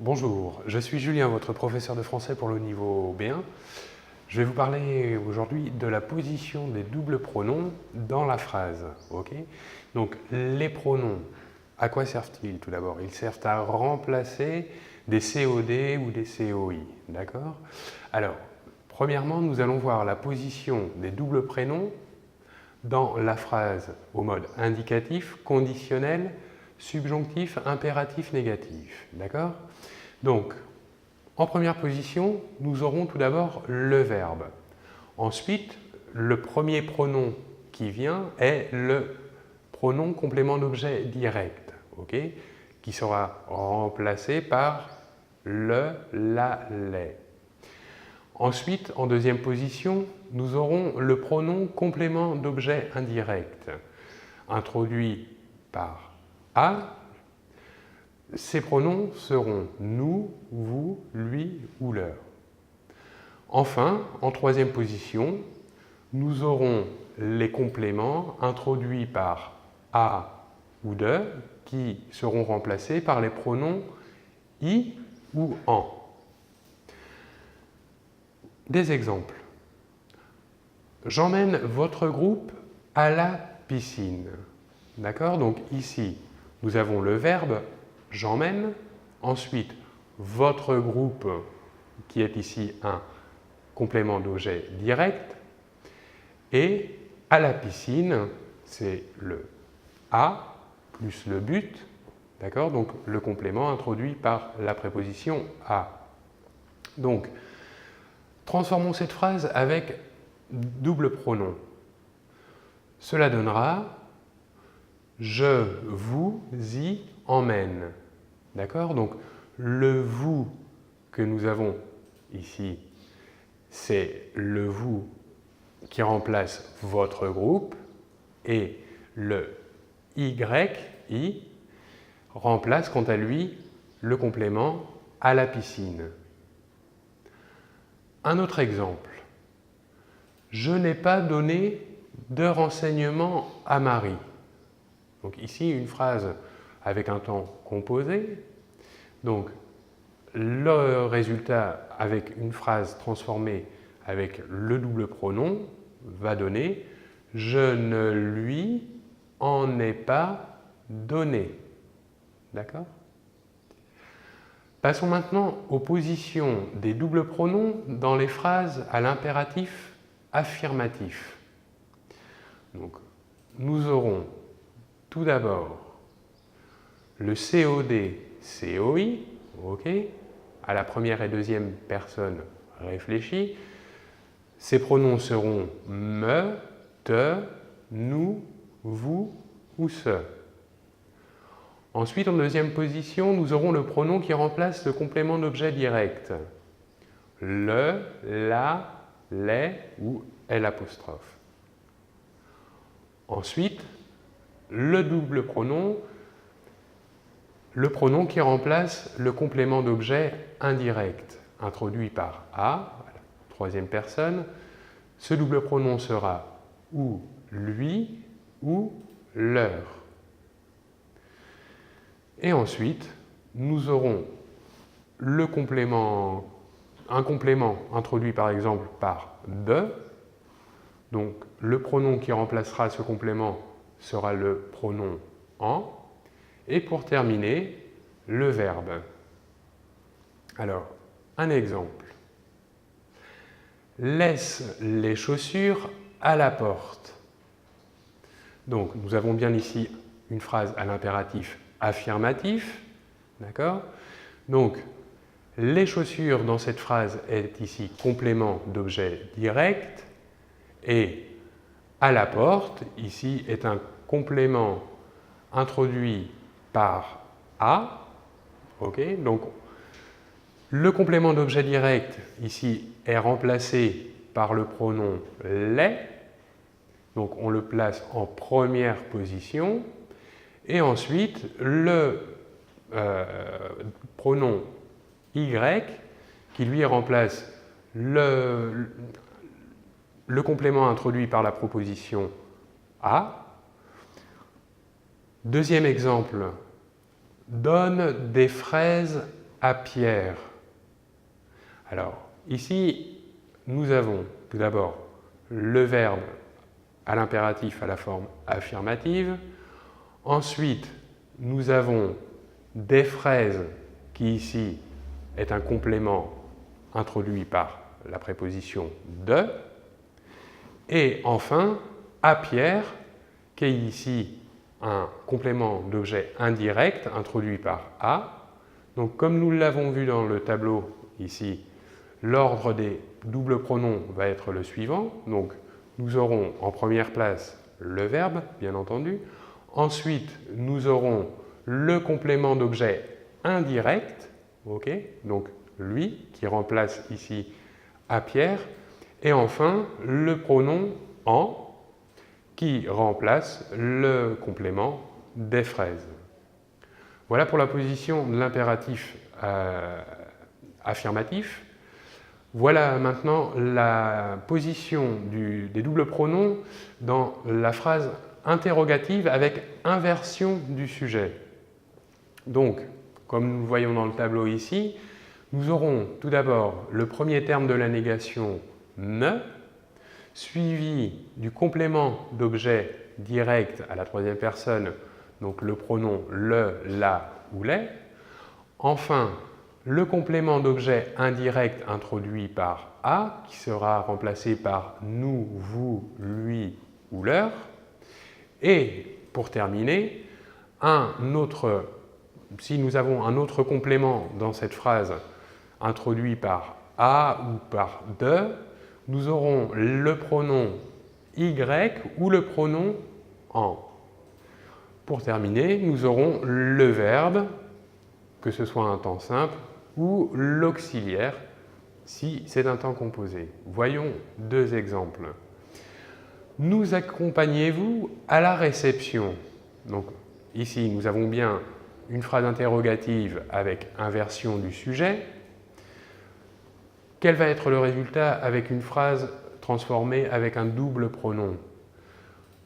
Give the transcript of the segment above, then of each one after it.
Bonjour, je suis Julien, votre professeur de français pour le niveau B1. Je vais vous parler aujourd'hui de la position des doubles pronoms dans la phrase. Donc les pronoms, à quoi servent-ils tout d'abord? Ils servent à remplacer des COD ou des COI. D'accord? Alors, premièrement, nous allons voir la position des doubles prénoms dans la phrase au mode indicatif, conditionnel, subjonctif, impératif, négatif. D'accord? Donc, en première position, nous aurons tout d'abord le verbe. Ensuite, le premier pronom qui vient est le pronom complément d'objet direct, qui sera remplacé par le, la, les. Ensuite, en deuxième position, nous aurons le pronom complément d'objet indirect, introduit par a. Ces pronoms seront nous, vous, lui ou leur. Enfin, en troisième position, nous aurons les compléments introduits par a ou de qui seront remplacés par les pronoms i ou en. Des exemples. J'emmène votre groupe à la piscine. D'accord? Donc ici, nous avons le verbe j'emmène, ensuite votre groupe qui est ici un complément d'objet direct et à la piscine, c'est le à plus le but, d'accord? Donc le complément introduit par la préposition à. Donc, transformons cette phrase avec double pronom. Cela donnera je vous y emmène. D'accord? Donc, le vous que nous avons ici, c'est le vous qui remplace votre groupe et le i remplace quant à lui le complément à la piscine. Un autre exemple. Je n'ai pas donné de renseignements à Marie. Donc ici, une phrase avec un temps composé. Donc, le résultat avec une phrase transformée avec le double pronom va donner « Je ne lui en ai pas donné ». D'accord? Passons maintenant aux positions des doubles pronoms dans les phrases à l'impératif affirmatif. Donc, nous aurons tout d'abord le COD, COI, à la première et deuxième personne réfléchie. Ces pronoms seront me, te, nous, vous ou ce. Ensuite, en deuxième position, nous aurons le pronom qui remplace le complément d'objet direct. Le, la, les ou L'. Ensuite, le double pronom, le pronom qui remplace le complément d'objet indirect, introduit par a, troisième personne. Ce double pronom sera ou lui ou leur. Et ensuite, nous aurons un complément introduit par exemple par de. Donc, le pronom qui remplacera ce complément sera le pronom en. Et pour terminer, le verbe. Alors, un exemple. Laisse les chaussures à la porte. Donc, nous avons bien ici une phrase à l'impératif affirmatif. D'accord? Donc, les chaussures dans cette phrase est ici complément d'objet direct et à la porte, ici, est un complément introduit par a. Donc, le complément d'objet direct, ici, est remplacé par le pronom les. Donc, on le place en première position. Et ensuite, le pronom y, qui lui remplace le complément introduit par la proposition a. Deuxième exemple, donne des fraises à Pierre. Alors, ici, nous avons tout d'abord le verbe à l'impératif à la forme affirmative. Ensuite, nous avons des fraises qui ici est un complément introduit par la préposition de. Et enfin, à Pierre, qui est ici un complément d'objet indirect introduit par à. Donc, comme nous l'avons vu dans le tableau ici, l'ordre des doubles pronoms va être le suivant. Donc, nous aurons en première place le verbe, bien entendu. Ensuite, nous aurons le complément d'objet indirect, donc lui, qui remplace ici à Pierre. Et enfin, le pronom en, qui remplace le complément des fraises. Voilà pour la position de l'impératif affirmatif. Voilà maintenant la position des doubles pronoms dans la phrase interrogative avec inversion du sujet. Donc, comme nous le voyons dans le tableau ici, nous aurons tout d'abord le premier terme de la négation « ne », suivi du complément d'objet direct à la troisième personne, donc le pronom le, la ou les. Enfin, le complément d'objet indirect introduit par à, qui sera remplacé par nous, vous, lui ou leur. Et pour terminer, si nous avons un autre complément dans cette phrase introduit par à ou par de, nous aurons le pronom y ou le pronom en. Pour terminer, nous aurons le verbe, que ce soit un temps simple, ou l'auxiliaire, si c'est un temps composé. Voyons deux exemples. Nous accompagnez-vous à la réception? Donc ici, nous avons bien une phrase interrogative avec inversion du sujet. Quel va être le résultat avec une phrase transformée avec un double pronom?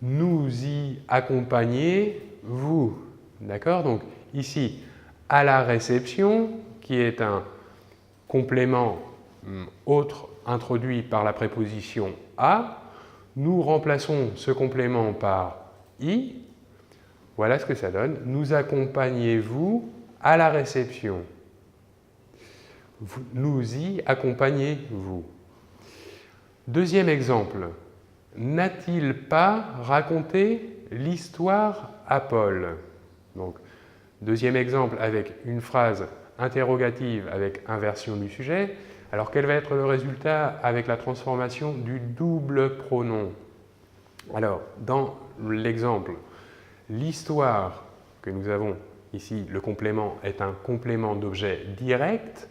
Nous y accompagnez-vous. D'accord? Donc ici, à la réception, qui est un complément autre introduit par la préposition à, nous remplaçons ce complément par y. Voilà ce que ça donne. Nous accompagnez-vous à la réception? Nous y accompagnez-vous? Deuxième exemple. N'a-t-il pas raconté l'histoire à Paul? Donc, deuxième exemple avec une phrase interrogative avec inversion du sujet. Alors, quel va être le résultat avec la transformation du double pronom? Alors, dans l'exemple, l'histoire que nous avons ici, le complément est un complément d'objet direct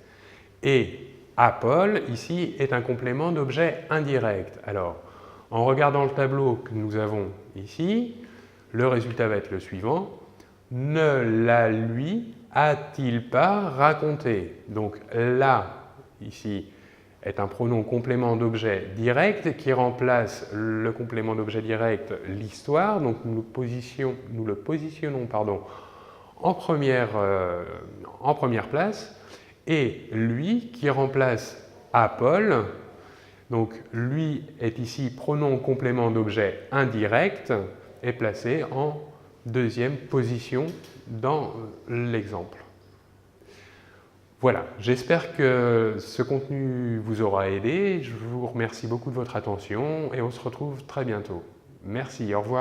et à Paul, ici, est un complément d'objet indirect. Alors, en regardant le tableau que nous avons ici, le résultat va être le suivant. Ne la lui a-t-il pas raconté? Donc là, ici, est un pronom complément d'objet direct qui remplace le complément d'objet direct l'histoire. Donc nous le positionnons en première place. Et lui qui remplace à Paul. Donc lui est ici pronom complément d'objet indirect est placé en deuxième position dans l'exemple. Voilà, j'espère que ce contenu vous aura aidé. Je vous remercie beaucoup de votre attention et on se retrouve très bientôt. Merci, au revoir.